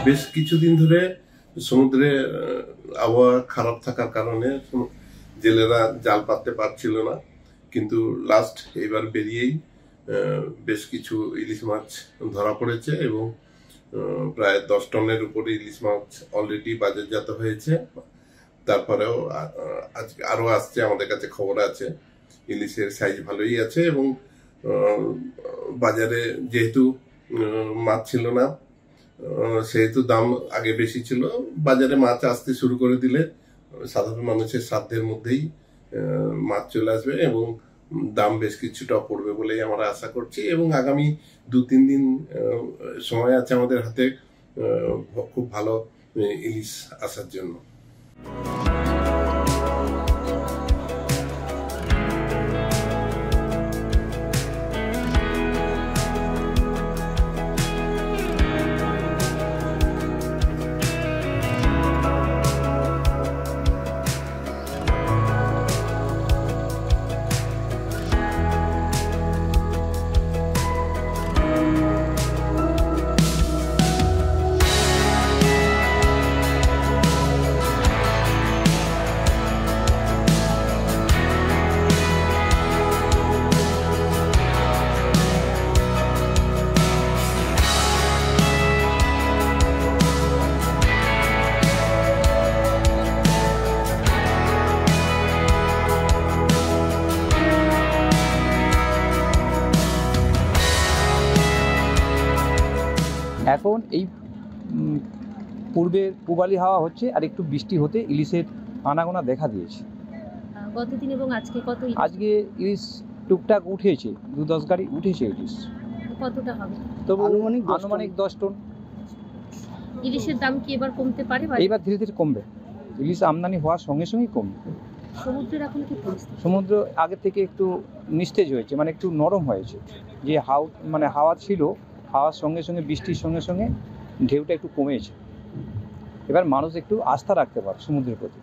বেশ কিছুদিন ধরে সমুদ্রে আবহাওয়া খারাপ থাকার কারণে জেলেরা জাল পাততে পারছিল না, কিন্তু লাস্ট এবার বেরিয়েই বেশ কিছু ইলিশ মাছ ধরা পড়েছে এবং প্রায় 10 টনের উপরে ইলিশ মাছ অলরেডি বাজারজাত হয়েছে। তারপরেও আজকে আরো আসছে, আমাদের কাছে খবর আছে। ইলিশের সাইজ ভালোই আছে এবং বাজারে যেহেতু মাছ ছিল না সেহেতু দাম আগে বেশি ছিল। বাজারে মাছ আসতে শুরু করে দিলে সাধারণ মানুষের সাধ্যের মধ্যেই মাছ চলে আসবে এবং দাম বেশ কিছুটা পড়বে বলেই আমরা আশা করছি। এবং আগামী 2-3 দিন সময় আছে আমাদের হাতে খুব ভালো ইলিশ আসার জন্য। এখন এই পূবালি হাওয়া হচ্ছে আর একটু বৃষ্টি হতে ইলিশের আনাগোনা দেখা দিয়েছে। গতদিন এবং আজকে আজকে ইলিশ টুকটাক উঠেছে, 2-10 গাড়ি উঠেছে ইলিশ। কতটা হবে? তবু আনুমানিক 10 টন। ইলিশের দাম কি এবার কমতে পারে? এবার ধীরে ধীরে কমবে, ইলিশ আমদানি হওয়ার সঙ্গে সঙ্গেই কমবে। সমুদ্রের এখন কি পরিস্থিতি? সমুদ্র আগে থেকে একটু নিস্তেজ হয়েছে, মানে একটু নরম হয়েছে। যে হাওয়া ছিল, হাওয়ার সঙ্গে সঙ্গে বৃষ্টির সঙ্গে সঙ্গে ঢেউটা একটু কমেছে। এবার মানুষ একটু আস্থা রাখতে পারে সমুদ্রের প্রতি।